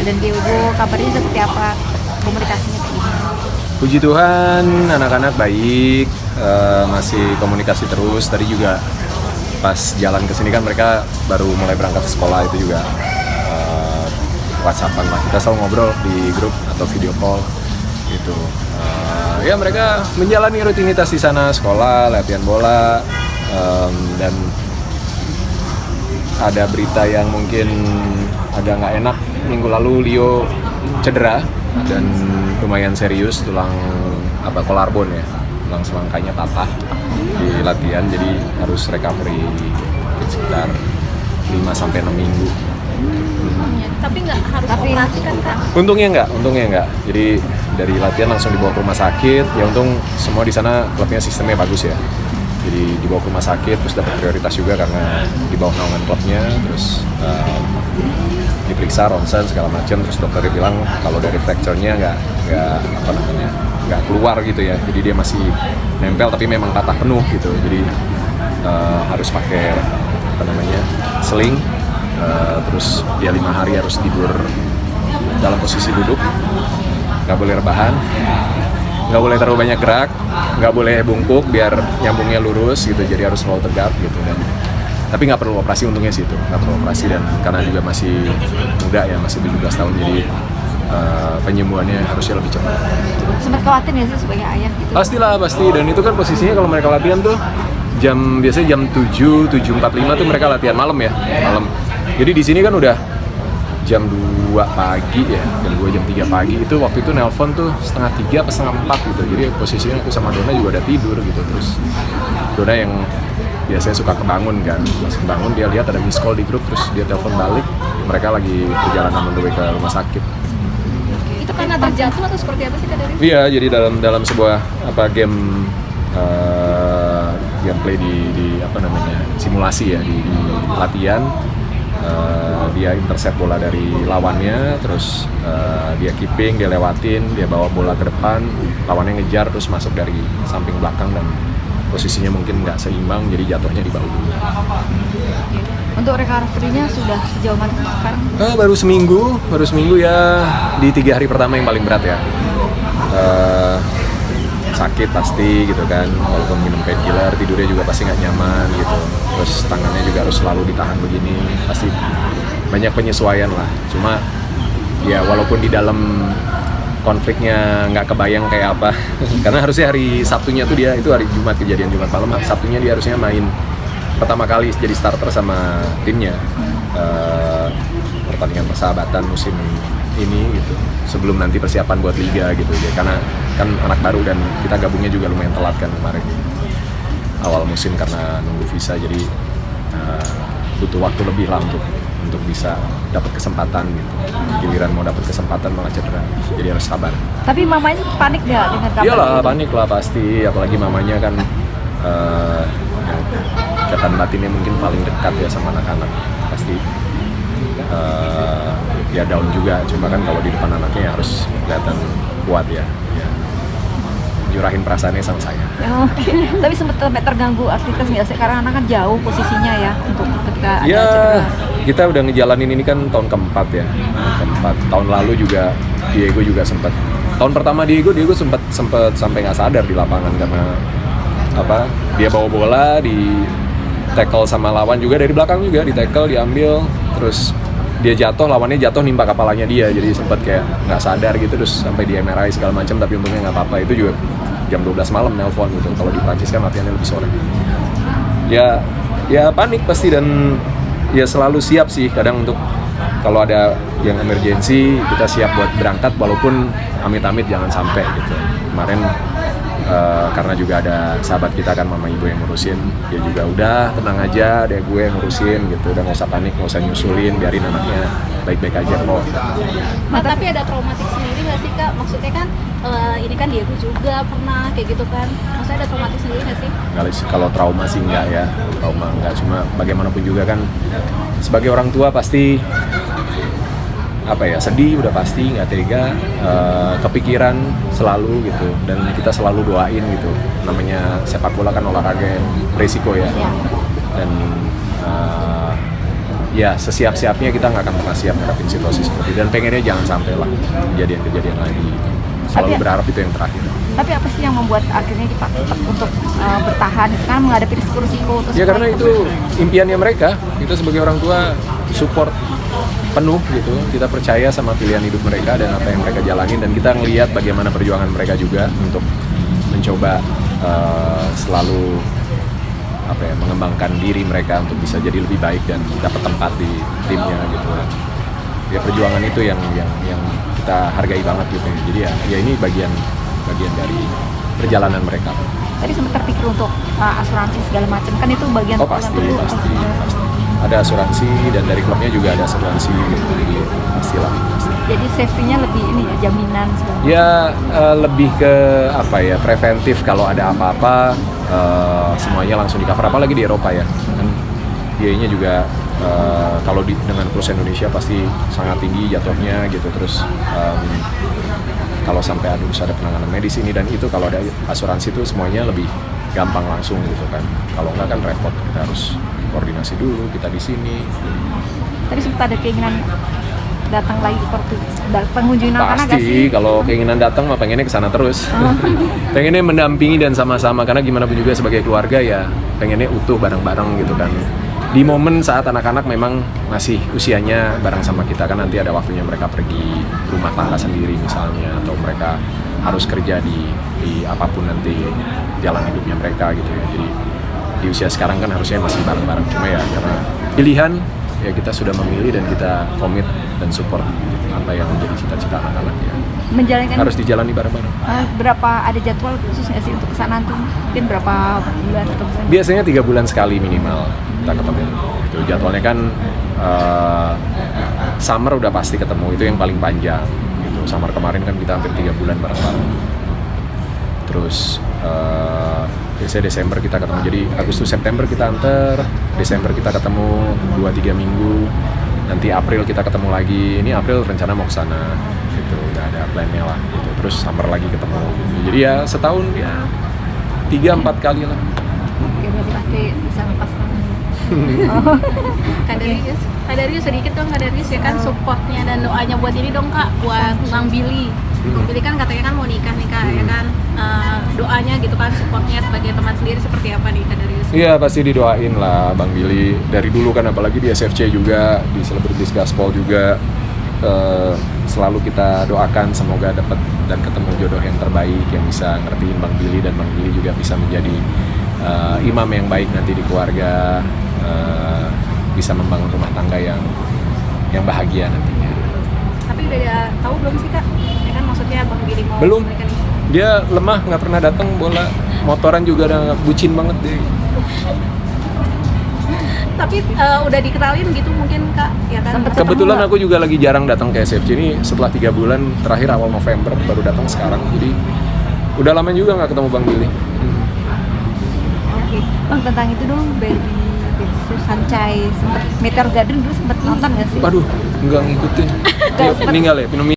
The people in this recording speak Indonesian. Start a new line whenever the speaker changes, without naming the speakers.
Dan Diego kabarnya seperti apa, komunikasinya kayak gimana?
Puji Tuhan, anak-anak baik, masih komunikasi terus. Tadi juga pas jalan ke sini kan mereka baru mulai berangkat ke sekolah, itu juga WhatsAppan lah. Kita selalu ngobrol di grup atau video call gitu. Ya mereka menjalani rutinitas di sana, sekolah, latihan bola, dan ada berita yang mungkin agak nggak enak. Minggu lalu Leo cedera dan lumayan serius, tulang collarbone ya, tulang selangkanya patah di latihan, jadi harus recovery sekitar 5-6 minggu.
Tapi nggak harus operasi kan Kak?
Untungnya enggak. Jadi dari latihan langsung dibawa ke rumah sakit. Ya untung semua di sana klubnya sistemnya bagus ya. Jadi dibawa ke rumah sakit, terus dapat prioritas juga karena di bawah naungan klubnya. Terus diperiksa ronsen segala macam. Terus dokternya bilang kalau dari fracture-nya nggak keluar gitu ya. Jadi dia masih nempel tapi memang patah penuh gitu. Jadi harus pakai sling. Terus dia 5 hari harus tidur dalam posisi duduk, nggak boleh rebahan, nggak boleh terlalu banyak gerak, nggak boleh bungkuk biar nyambungnya lurus gitu, jadi harus selalu tegap gitu. Tapi nggak perlu operasi, untungnya sih itu nggak perlu operasi, dan karena juga masih muda ya, masih 17 tahun, jadi penyembuhannya harusnya lebih cepat.
Sempat khawatir nggak sih sebagai ayah gitu?
Pastilah, dan itu kan posisinya kalau mereka latihan tuh biasanya jam 7:45 tuh mereka latihan malam. Jadi di sini kan udah jam 2 pagi ya, jam 2 jam 3 pagi itu waktu itu nelpon tuh 2:30 apa 3:30 gitu. Jadi posisinya aku sama Dona juga udah tidur gitu. Terus Dona yang biasanya suka kebangun kan, pas kebangun dia lihat ada miss call di grup, terus dia telepon balik, mereka lagi perjalanan on the way ke rumah sakit.
Itu karena terjatuh atau seperti apa sih Kak Dari?
Iya, jadi dalam sebuah gameplay di simulasi ya, di latihan. Dia intercept bola dari lawannya, terus dia keeping, dia lewatin, dia bawa bola ke depan, lawannya ngejar, terus masuk dari samping belakang dan posisinya mungkin nggak seimbang, jadi jatuhnya di bahu.
Untuk recovery-nya sudah sejauh mana sekarang?
Baru seminggu ya, di 3 hari pertama yang paling berat ya. Sakit pasti gitu kan, walaupun minum painkiller, tidurnya juga pasti nggak nyaman gitu, terus tangannya juga harus selalu ditahan begini, pasti banyak penyesuaian lah. Cuma ya walaupun di dalam konfliknya nggak kebayang kayak apa karena harusnya hari Sabtunya tuh dia, itu hari Jumat, kejadian Jumat malam, Sabtunya dia harusnya main pertama kali jadi starter sama timnya, pertandingan persahabatan musim ini gitu, sebelum nanti persiapan buat liga gitu ya, karena kan anak baru dan kita gabungnya juga lumayan telat kan kemarin awal musim karena nunggu visa, jadi butuh waktu lebih lah untuk bisa dapat kesempatan gitu. Giliran mau dapat kesempatan malah cedera, jadi harus sabar.
Tapi mamanya panik nggak dengan kabar
Iyalah,
itu?
panik lah pasti, apalagi mamanya kan ikatan batinnya mungkin paling dekat ya sama anak-anak, pasti ya down juga. Cuma kan kalau di depan anaknya harus kelihatan kuat ya. Jurahin perasaannya sama saya.
Oke. Tapi sempat terganggu aktivitas nggak sih? Karena anak kan jauh posisinya ya untuk ketika ada
Ya,
cedera.
kita udah ngejalanin ini kan tahun keempat ya. Tahun lalu juga Diego juga sempat. Tahun pertama Diego sempat sampai nggak sadar di lapangan karena dia bawa bola di tackle sama lawan juga dari belakang juga, di tackle diambil, terus dia jatuh, lawannya jatuh nimpa kepalanya dia, jadi sempat kayak nggak sadar gitu, terus sampai di MRI segala macam, tapi untungnya nggak apa-apa. Itu juga jam 12 malam nelpon gitu, kalau di Prancis kan latihannya lebih sore. Ya panik pasti, dan ya selalu siap sih kadang untuk kalau ada yang emergency kita siap buat berangkat, walaupun amit-amit jangan sampai gitu. Kemarin karena juga ada sahabat kita kan, mama ibu yang ngurusin, dia juga udah tenang aja, ada gue yang ngurusin gitu, udah nggak usah panik, nggak usah nyusulin, biarin anaknya baik-baik aja kok.
Nah, tapi ada traumatik sendiri nggak sih Kak? Maksudnya kan ini kan Diego juga pernah kayak gitu kan, maksudnya ada traumatik sendiri nggak sih?
Kalau trauma sih enggak ya, trauma enggak, cuma bagaimanapun juga kan sebagai orang tua pasti sedih, udah pasti nggak tega, kepikiran selalu gitu, dan kita selalu doain gitu. Namanya sepak bola kan olahraga yang resiko ya, dan ya sesiap-siapnya kita nggak akan pernah siap ngadapin situasi seperti itu, dan pengennya jangan sampai lah kejadian-kejadian lagi. Selalu
Tapi-
berharap itu yang terakhir.
Tapi apa sih yang membuat akhirnya kita tetap untuk bertahan kan menghadapi risiko-risiko terus
Ya karena itu impiannya mereka. Kita sebagai orang tua support penuh gitu. Kita percaya sama pilihan hidup mereka dan apa yang mereka jalanin, dan kita ngelihat bagaimana perjuangan mereka juga untuk mencoba selalu mengembangkan diri mereka untuk bisa jadi lebih baik dan dapat tempat di timnya gitu. Ya perjuangan itu yang kita hargai banget gitu. Jadi ya ini bagian dari perjalanan mereka.
tadi sempat terpikir untuk asuransi segala macam kan itu bagian
Oh pasti. Ada asuransi dan dari klubnya juga ada asuransi gitu. Jadi pastilah.
jadi safety-nya lebih ini ya jaminan segala macam.
Ya lebih ke preventif, kalau ada apa-apa semuanya langsung di cover, apalagi di Eropa ya kan biayanya juga kalau dengan perusahaan Indonesia pasti sangat tinggi jatuhnya gitu. Terus kalau sampai harus ada penanganan medis ini dan itu, kalau ada asuransi itu semuanya lebih gampang langsung gitu kan. Kalau enggak kan repot, kita harus koordinasi dulu, kita di sini.
Tadi sempat ada keinginan datang lagi datang kunjungin anak-anak nggak
Pasti
sih?
kalau keinginan datang mah pengennya ke sana terus. Pengennya mendampingi dan sama-sama, karena gimana pun juga sebagai keluarga ya pengennya utuh bareng-bareng gitu kan. Di momen saat anak-anak memang masih usianya bareng sama kita, kan nanti ada waktunya mereka pergi rumah tangga sendiri misalnya, atau mereka harus kerja di apapun nanti jalan hidupnya mereka gitu ya. Jadi di usia sekarang kan harusnya masih bareng-bareng, cuma ya karena pilihan ya kita sudah memilih dan kita komit dan support apa yang menjadi cita-cita anak-anak ya.
Menjalankan
Harus dijalani bareng-bareng.
berapa ada jadwal khusus nggak sih untuk kesana tuh mungkin berapa bulan atau bulan?
Biasanya 3 bulan sekali minimal kita ketemu. Itu jadwalnya kan summer udah pasti ketemu, itu yang paling panjang. Gitu. Summer kemarin kan kita hampir 3 bulan bareng-bareng. Terus biasanya Desember kita ketemu, jadi Agustus September kita antar, Desember kita ketemu 2-3 minggu, nanti April kita ketemu lagi. Ini April rencana mau ke sana, gitu, udah ada plan-nya lah. Gitu. Terus summer lagi ketemu. Jadi ya setahun ya 3-4 kali lah.
Oke, berarti pasti bisa lepaskan.
Kak Darius sedikit dong Kak Darius ya kan supportnya dan doanya buat ini dong Kak, buat Bang Billy. Bang Billy kan katanya kan mau nikah nih Kak, ya kan doanya gitu kan, supportnya sebagai teman sendiri seperti apa nih Kak Darius?
Iya pasti didoain lah Bang Billy dari dulu kan, apalagi di SFC juga, di Selebritis Gaspol juga selalu kita doakan semoga dapat dan ketemu jodoh yang terbaik yang bisa ngertiin Bang Billy, dan Bang Billy juga bisa menjadi imam yang baik nanti di keluarga, bisa membangun rumah tangga yang bahagia nantinya.
Tapi udah tahu belum sih Kak? Ya kan maksudnya Bang Billy mau
Belum.
menikah nih.
Dia lemah, nggak pernah datang bola, motoran juga udah bucin banget deh.
Tapi udah dikenalin gitu mungkin Kak, ya kan?
Sempet
Kebetulan
ketemu
aku juga lagi jarang datang ke SFC ini, setelah 3 bulan terakhir awal November baru datang sekarang, jadi udah lama juga nggak ketemu Bang Billy.
Oke, Bang tentang itu dong Baby Sancai sempat Meteor Garden dulu sempat nonton nggak sih?
Waduh, nggak ngikutin.
Nggak,
Dia meninggal ya,